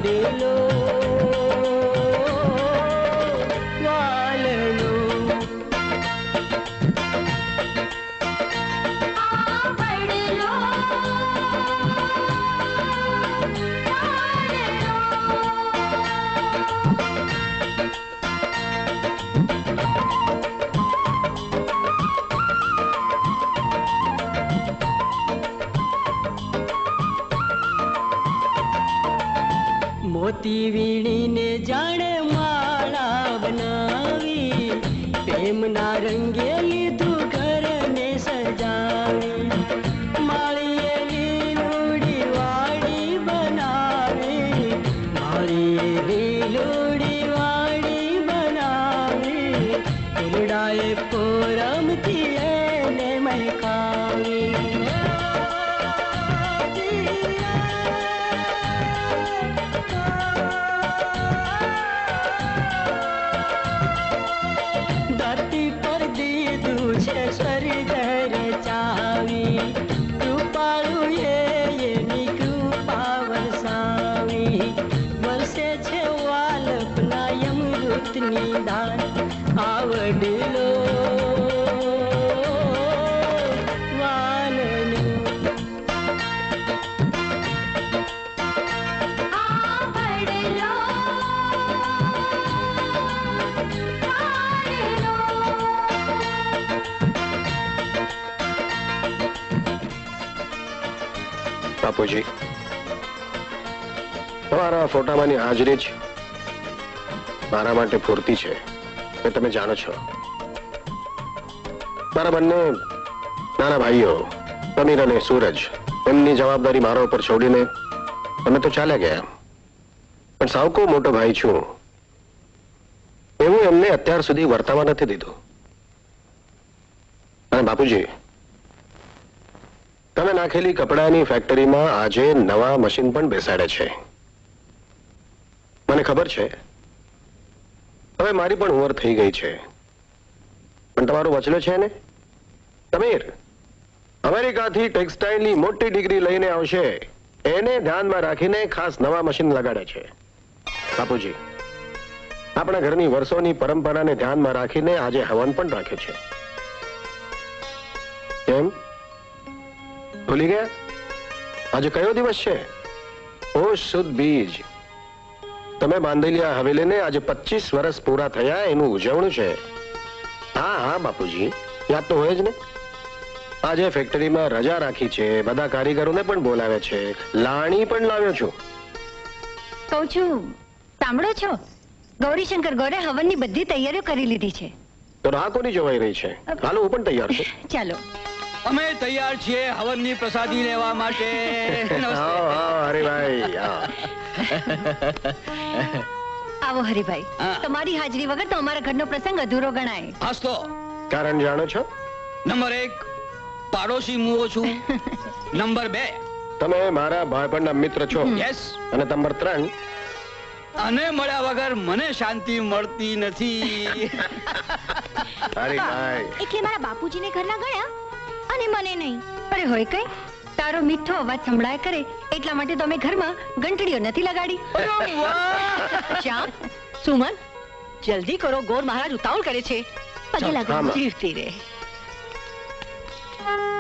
વડલો વાલનો મોતી વીણીને જાણે માળા બનાવી પ્રેમના રંગે લીધું ઘરને સજાવી માળીએ લીલુડી વાડી બનાવી માળીએ લીલુડી વાડી બનાવી ફૂલડાએ પોરમથી એને મહેકાવી નિદાન આવડલો બાપુજી તમારા ફોટામાંની હાજરી જ મારા માટે પૂરતી છે એ તમે જાણો છો. મારા બંને નાના ભાઈઓ સમીર અને સૂરજ એમની જવાબદારી મારા ઉપર છોડીને તમે તો ચાલ્યા ગયા, પણ સાવકો મોટો ભાઈ છું એવું એમને અત્યાર સુધી વર્તાવા નથી દીધું. અને બાપુજી તમે નાખેલી કપડાની ફેક્ટરીમાં આજે નવા મશીન પણ બેસાડે છે. મને ખબર છે હવે મારી પણ ઉંમર થઈ ગઈ છે, પણ તમારો વચલો છે ને સમીર અમેરિકાથી ટેક્સટાઇલની મોટી ડિગ્રી લઈને આવશે એને ધ્યાનમાં રાખીને ખાસ નવા મશીન લગાડે છે. બાપુજી આપણા ઘરની વર્ષોની પરંપરાને ધ્યાનમાં રાખીને આજે હવન પણ રાખે છે. કેમ ભૂલી ગયા? આજે કયો દિવસ છે? પોષ સુદ બીજ. તમે બાંધેલી આ હવેલીને આજે 25 વર્ષ પૂરા થયા એનું ઉજવણું છે. હા હા બાપુજી યાદ તો હોય જ ને. આજે ફેક્ટરીમાં રજા રાખી છે, બધા કારીગરોને પણ બોલાવે છે, લાણી પણ લાવ્યો છું. કહું છું સાંભળો છો, ગૌરીશંકર ગોરે હવનની બધી તૈયારીઓ કરી લીધી છે. તો રાહ કોની જોવાઈ રહી છે? હાલો હું પણ તૈયાર છું. ચાલો અમે તૈયાર છીએ હવનની પ્રસાદી લેવા માટે. હરિભાઈ આવો હરિભાઈ. તમારી હાજરી વગર તો અમારા ઘરનો પ્રસંગ અધૂરો ગણાય. હાસ તો કારણ જાણો છો? નંબર 1 પાડોશી મુઓ છું. નંબર 2 તમે મારા ભાઈબંધના મિત્ર છો. યસ. અને નંબર 3 અને મળ્યા વગર મને શાંતિ મળતી નથી. હરિભાઈ એટલે મારા બાપુજીને ઘરના ગયા અને મને નહીં. અરે હોય કઈ તારો મીઠો અવાજ સંભળાય કરે એટલા માટે તો અમે ઘરમાં ઘંટડીઓ નથી લગાડી. શ્યામ સુમન જલ્દી કરો, ગોર મહારાજ ઉતાવળ કરે છે. પગે લાગો. જીવતી રહે.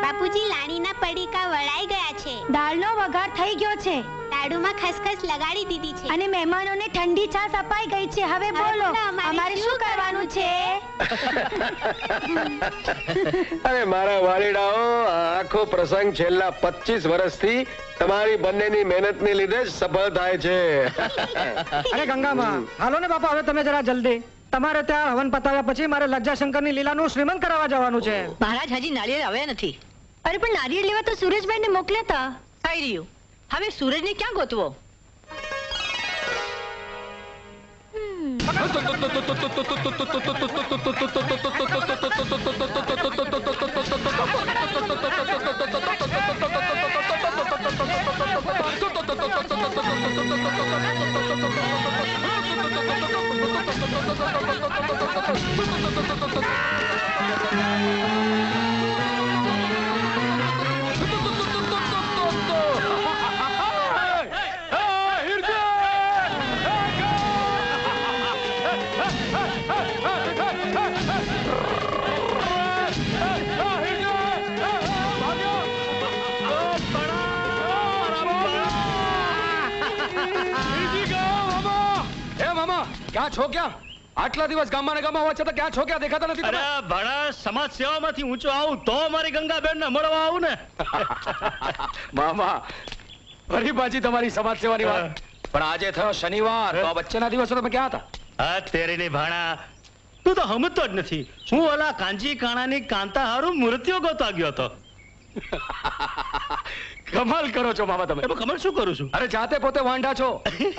બાપુજી લાણીના પડીકા વળાઈ ગયા છે. દાળનો વઘાર થઈ ગયો છે. લાડુમાં ખસખસ લગાડી દીધી છે. અને મહેમાનોને ઠંડી છાશ અપાઈ ગઈ છે. હવે બોલો અમારે શું કરવાનું છે? અરે મારા વાલીડાઓ આખો પ્રસંગ છેલ્લા 25 વર્ષથી તમારી બંનેની મહેનતને લીધે જ સફળ થાય છે. અરે ગંગામાં હાલો ને બાપા, હવે તમે જરા જલ્દી. તમારે ત્યાં હવન પતાવ્યા પછી મારે લજ્જાશંકરની લીલાનું શ્રીમંત કરાવવા જવાનું છે. મહારાજ હજી નાળિયેર આવ્યા નથી. અરે પણ નારિયેળ લેવા તો સુરેશભાઈને મોકલ્યા હતા. થઈ રહ્યું. હવે સૂરજને ક્યાં ગોતવો? ક્યાં છો ક્યાં? આટલા દિવસ ગામમાં ને ગામમાં હોવા છતાં ક્યાં છો ક્યાં દેખાતા નથી તમે? અરે ભણા સમાજ સેવામાંથી ઊંચો આવું તો મારી ગંગાબેન ને મળવા આવું ને. મામા ફરી પાછી તમારી સમાજ સેવાની વાત. પણ આજે થયો શનિવાર, તો આ વચ્ચેના દિવસો તમે ક્યાં હતા? હા તેરીની ભાણા, તું તો સમજતો જ નથી. હું ઓલા કાંજી કાણાની કાંતા હારું મૂર્તિઓ ગોતવા ગયો હતો. કમાલ કરો છો મામા તમે. એમાં કમર શું કરું છું? અરે જાતે પોતે વાંઢા છો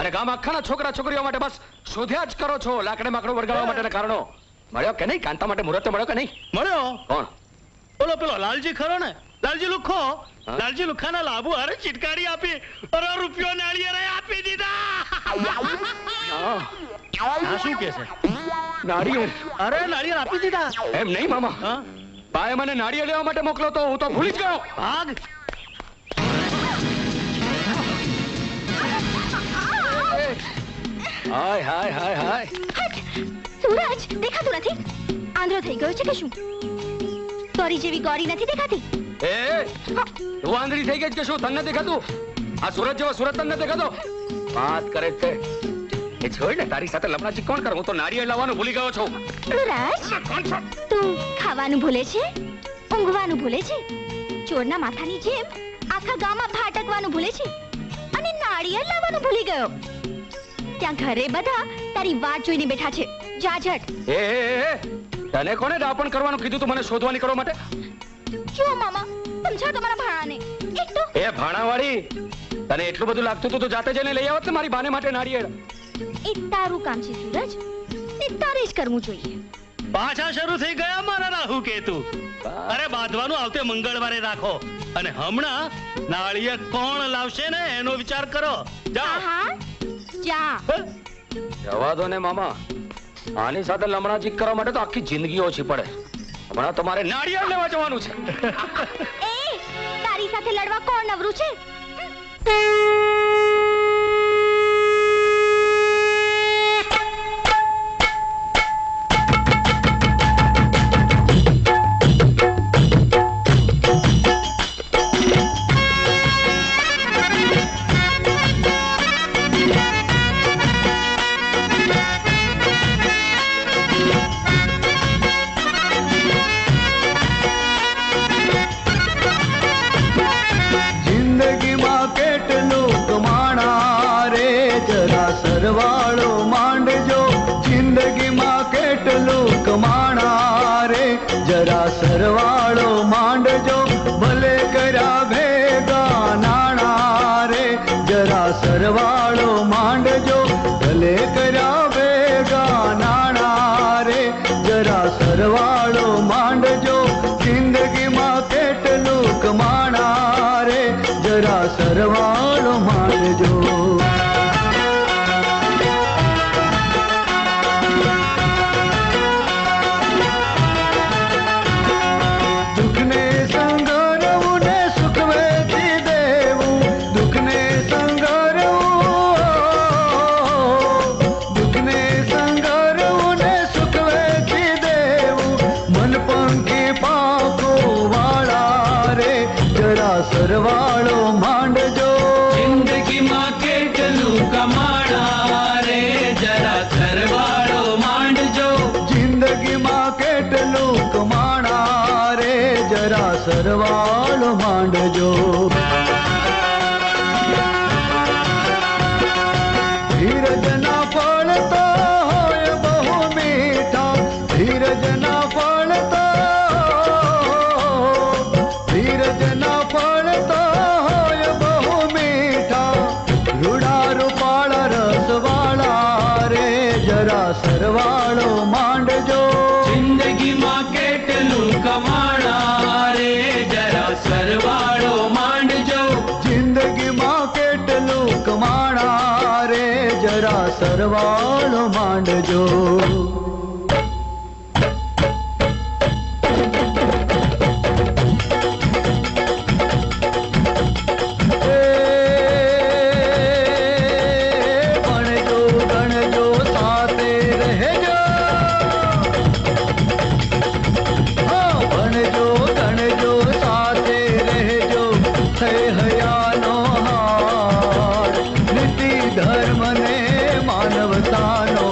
અને ગામ આખાના છોકરા છોકરીઓ માટે બસ શોધ્યા જ કરો છો લાકડે માકડું વળગાવવા માટેના કારણો. મળ્યો કે નહીં? કાંતા માટે મુહૂર્ત મળ્યો કે નહીં? મળ્યો. કોણ? પેલો લાલજી ખરો ને, લાલજી લુખો. લાલજી લુખાના લાભુ હારે ચિટકારી આપી અરે રૂપિયો નાળિયેર આપી દીધા. આ શું કે છે? નાળિયેર? અરે નાળિયેર આપી દીધા. એમ નહીં મામા, બાએ મને નાળિયેર લેવા માટે મોકલો તો હું તો ભૂલી જ ગયો. ભાગ. હાય હાય હાય હાય. સૂરજ દેખાતું નથી? આંધળો થઈ ગયો છે કે શું? ગોરી જેવી ગોરી નથી દેખાતી? એ તું આંધળી થઈ ગઈ છે કે શું? તને દેખાતું? આ સુરત જેવો સુરત તને દેખાતો? વાત કરે છે એ છોડ ને, તારી સાથે લમણાજી કોણ કરે? હું તો નાળિયેર લાવવાનું ભૂલી ગયો છું. સૂરજ તું ખાવાનું ભૂલે છે, ઊંઘવાનું ભૂલે છે, ચોરના માથાની જેમ આખા ગામમાં ભાટકવાનું ભૂલે છે અને નાળિયેર લાવવાનું ભૂલી ગયો. ત્યાં ઘરે બધા તારી વાટ જોઈને બેઠા છે. જા ઝટ. એ તને કોણે ડાપણ કરવાનું કીધું તું મને શોધવા નીકળવા માટે? જો મામા સમજાવ તમારા ભાણાને. એક તો એ ભાણાવાળી, તને એટલું બધું લાગતું હતું તો જાતે જઈને લઈ આવત ને મારી બાને માટે નાળિયેર. એ તારું કામ છે સૂરજ, તે તારે જ કરવું જોઈએ. પાછા શરૂ થઈ ગયા મારા રાહુ કેતુ. અરે બાંધવાનું આવતે મંગળવારે રાખો અને હમણાં નાળિયેર કોણ લાવશે ને એનો વિચાર કરો. જાઓ. હા જા. જવા દો ને મામા, આની સાથે લમણાજી કરવા માટે તો આખી જિંદગી ઓછી પડે. હમણાં તમારે નાળિયેર લેવા જવાનું છે. એ તારી સાથે લડવા કોણ નવરું છે? સરવાળો માંડજો જિંદગીમાં કેટલું કમાણા રે, જરા સરવાળો માંડજો ભલે કર્યા ભેગા નાણા રે, જરા સરવાળો માંડજો ભલે કર્યા ભેગા નાણા રે, જરા સરવાળો માંડજો જિંદગીમાં કેટલું કમાણા રે, જરા સરવાળો માંડજો. સરવાળો માંડજો જિંદગીમાં કેટલું કમાણા રે, જરા સરવાળો માંડજો જિંદગીમાં કેટલું કમાણા રે, જરા સરવાળો માંડજો. ધીરજના ફળ તો હોય બહુ મીઠા, ધીરજના ફળ તો ધીરજના ફળ તો હોય બહુ મીઠા, રૂડા રૂપાળા રસવાળા રે, જરા સરવાળો માંડજો જિંદગીમાં કેટલું કમાણા રે, જરા સરવાળો માંડજો જિંદગીમાં કેટલું કમાણા રે, જરા સરવાળો માંડજો. ધર્મ ને માનવતાનો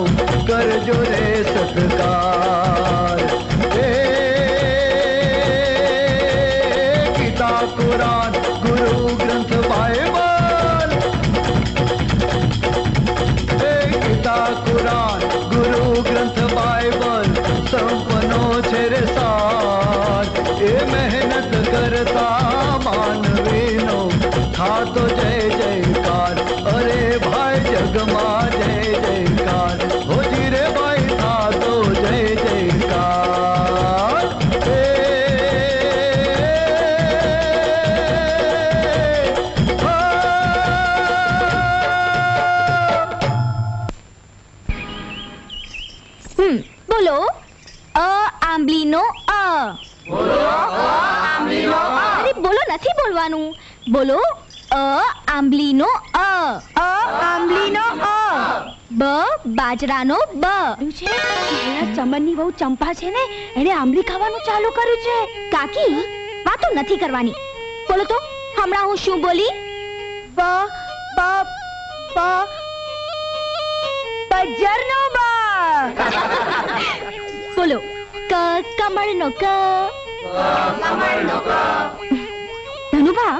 સ્વર્ગમાં જય જયકાર હો ધીરે ભાઈ થા તો જય જયકાર બોલો આંબલીનો અરે બોલો, નથી બોલવાનું. બોલો આંબલીનો આંબલીનો બાજરાનો બ. ચમનની બહુ ચંપા છે ને, એને આંબલી ખાવાનું ચાલુ કર્યું છે. કાકી વાતો નથી કરવાની. બોલો તો હમણાં હું શું બોલી? બજરનો બ. બોલો કમળનો ક. ધનુભા,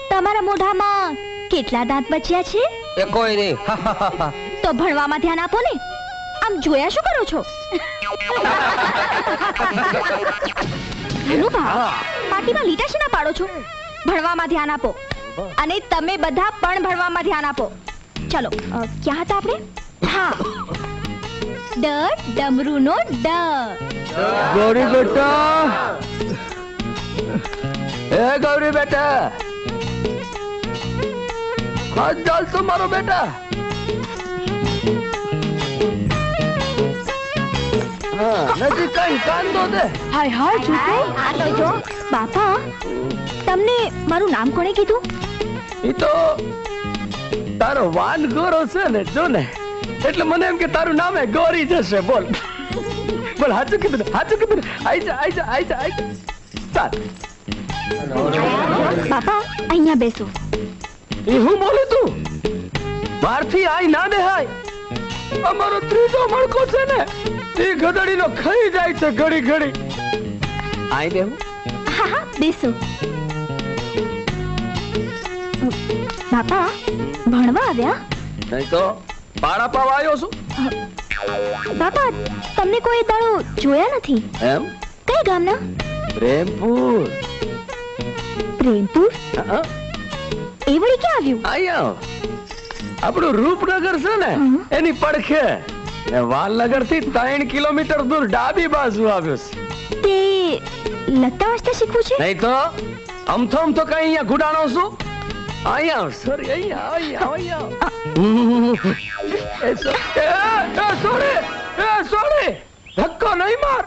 તમારા મોઢામાં કેટલા દાંત બચ્યા છે? કોઈ નહીં. તો ભણવામાં ધ્યાન આપો ને. આમ જોયા શું કરો છો? ધનુભા, પાટીમાં લીટા શેના પાડો છો? ભણવામાં ધ્યાન આપો. અને તમે બધા પણ ભણવામાં ધ્યાન આપો. ચલો, ક્યાં હતા આપણે? હા, ડમરૂનો ડ. ગૌરી બેટા, એ ગૌરી બેટા, હાથ ચાલતો મારો બેટા. નથી કઈ કાંદો દે. હાય હાય જોતે. આ તો જો બાપા, તમને મારું નામ કોણે કીધું? ઈ તો તારો વાન ગોરો છે ને, જો ને, એટલે મને એમ કે તારું નામે ગોરી જશે. બોલ બોલ, હાચું કીધું ને, હાચું કીધું ને. આઈ જા, આઈ જા, આઈ જા, આઈ જા. ચાલ. બાપા, અહીંયા બેસો. એ હું બોલું તું? બહારથી આઈ ના દેહાય. અમારો ત્રીજો મણકો છે ને, એ ગધડીનો ખાઈ જાય છે ઘડી ઘડી. આઈ દેવું? હા હા, બેસો. બાપા, ભણવા આવ્યા? નહીં તો પાડા પાવા આવ્યો છું. બાપા, તમને કોઈ દાડો જોયા નથી. એમ? કઈ ગામના? પ્રેમપુર. પ્રેમપુર? હા, એ વળી ક્યાં આવ્યું? અહીંયા આપણું રૂપનગર છે ને, એની પડખે વાલનગર થી 3 કિલોમીટર દૂર ડાબી બાજુ આવ્યો છે. તે લખતા વાંચતા શીખવું છે? નહીં તો અમથો કઈ અહીંયા ગુડાણો છું. અહીંયા સોરી, અહીંયા અહીંયા અહીંયા. સોરી, ધક્કો નહીં માર.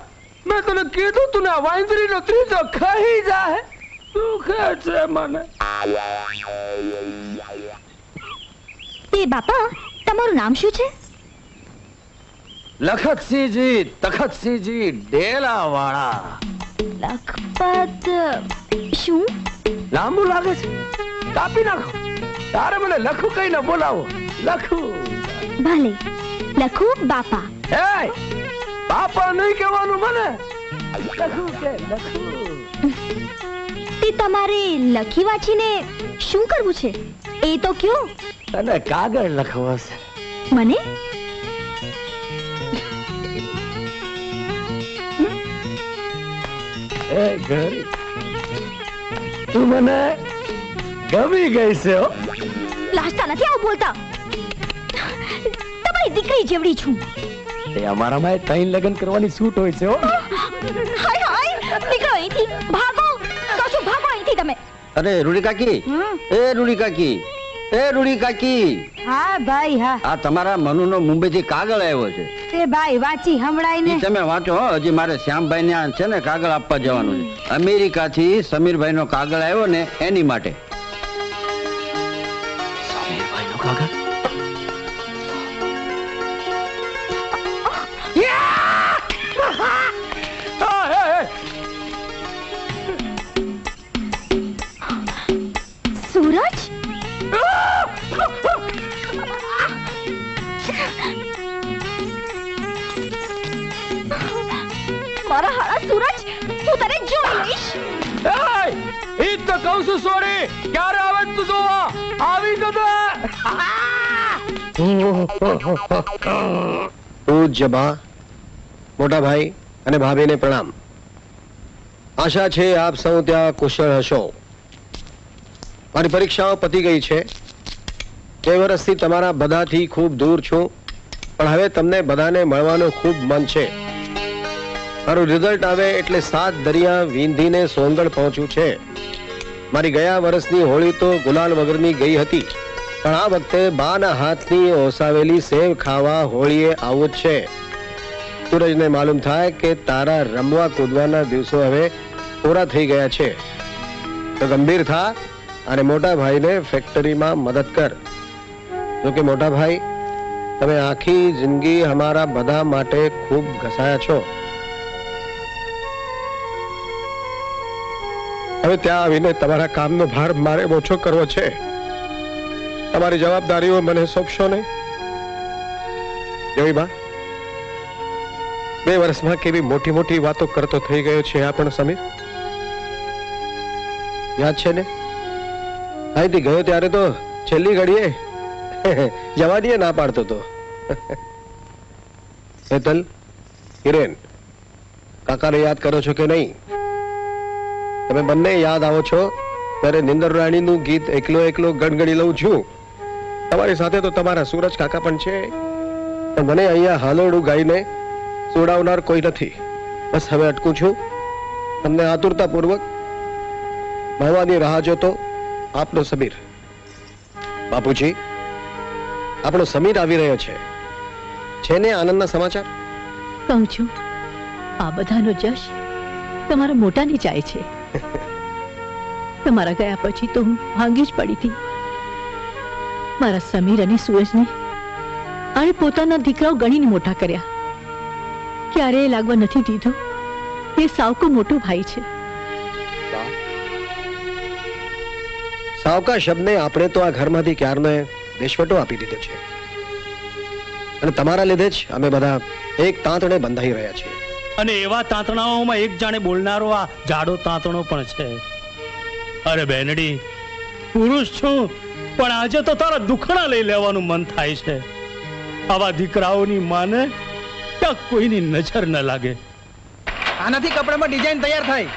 મેં તને કીધું તું ને, વાંદરી નો ત્રીજો ખાઈ જાય. દુખે છે મને. તે બાપા, તમારું નામ શું છે? લખતસિંહજી તખતસિંહજી ડેલાવાળા. લખપત શું? લાંબુ લાગે છે, કાપી નાખો. તારે મને લખુ કઈને બોલાવો. લખુ. ભલે, લખુ બાપા. હે, બાપા નહીં કહેવાનું મને. લખુ કે લખુ. તે તમારે લખી વાંચીને શું કરવું છે એ તો કયો. તને કાગળ લખવો છે. મને? એ ઘરી, તું મને ગમી ગઈ છે. લાજતા નથી આવું બોલતા. તમારી દીકરી જેવડી છું. એ અમારામાં 3 લગ્ન કરવાની છૂટ હોય છે. હાય હાય, નીકળો અહીંથી. ભાગો, કશું ભાગો અહીંથી તમે. અરે રૂડી કાકી, એ રૂડી કાકી, એ રૂડી કાકી. હા ભાઈ, હા. આ તમારા મનુનો મુંબઈથી કાગળ આવ્યો છે. તે ભાઈ વાંચી સંભળાય ને. તમે વાંચો હો. હજી મારે શ્યામભાઈ ને છે ને કાગળ આપવા જવાનું છે. અમેરિકાથી સમીરભાઈ નો કાગળ આવ્યો ને, એની માટે. સમીરભાઈ નો કાગળ? સૂરજ? મારા હારા સૂરજ, હું તને જોઈ લઈશ. ઈ તો કહું છું. સોરી, ક્યારે આવે તું જોવા? આવી જતો. પૂજ્ય બા, મોટા ભાઈ અને ભાભીને પ્રણામ. આશા છે આપ સૌ ત્યાં કુશળ હશો. મારી પરીક્ષાઓ પતી ગઈ છે. બે વર્ષથી તમારા બધાથી ખૂબ દૂર છું, પણ હવે તમને બધાને મળવાનું ખૂબ મન છે. મારું રિઝલ્ટ આવે એટલે 7 દરિયા વીંધીને સોનગઢ પહોંચ્યું છે. મારી ગયા વર્ષની હોળી તો ગુલાલ વગરની ગઈ હતી, પણ આ વખતે બાના હાથની ઓસાવેલી સેવ ખાવા હોળીએ આવું જ છે. સૂરજને માલુમ થાય કે તારા રમવા કૂદવાના દિવસો હવે પૂરા થઈ ગયા છે, તો ગંભીર થા અને મોટા ભાઈને ફેક્ટરીમાં મદદ કર. જોકે મોટા ભાઈ, તમે આખી જિંદગી અમારા બધા માટે ખૂબ ઘસાયા છો. હવે ત્યાં આવીને તમારા કામનો ભાર મારે ઓછો કરવો છે. તમારી જવાબદારીઓ મને સોંપશો નહીં. જોઈ બા, 2 વર્ષમાં કેવી મોટી મોટી વાતો કરતો થઈ ગયો છે આ પણ સમીર. યાદ છે ને, અહીંથી ગયો ત્યારે તો છેલ્લી ઘડીએ જવા ના પાડતો હતો. હેતલ, હિરેન, કાકાને યાદ કરો છો કે નહીં? તમે બંને યાદ આવો છો ત્યારે નિંદર રાણીનું ગીત એકલો એકલો ગણગણી લઉં છું. તમારી સાથે તો તમારા સૂરજ કાકા પણ છે, પણ મને અહીંયા હાલોડું ગાઈને સોડાવનાર કોઈ નથી. બસ હવે અટકું છું. તમને આતુરતાપૂર્વક મળવાની રાહ જોતો આપનો સમીર. બાપુજી, આપણો સમીર આવી રહ્યો છે ને આનંદના સમાચાર? કહું છું, આ બધાનો જશ તમારા મોટાની જાય છે. તમારા ગયા પછી તો હું ભાંગી જ પડી હતી. મારા સમીર અને સૂરજને આણે પોતાના દીકરાઓ ગણીને મોટા કર્યા. ક્યારેય લાગવા નથી દીધો એ સાવકો મોટો ભાઈ છે. સાવકા શબ્દને આપણે તો આ ઘરમાંથી ક્યારનો દેશવટો આપી દીધો છે, અને તમારા લીધે જ અમે બધા એક તાંતણે બંધાઈ રહ્યા છીએ. અને એવા તાંતણાઓમાં એક જાણે બોલનારો આ જાડો તાંતણો પણ છે. અરે બેનડી, પુરુષ છું, પણ આજે તો તારા દુખણા લઈ લેવાનું મન થાય છે. આવા દીકરાઓની માને ક્યાંક કોઈની નજર ન લાગે. આનાથી કપડામાં ડિઝાઇન તૈયાર થાય.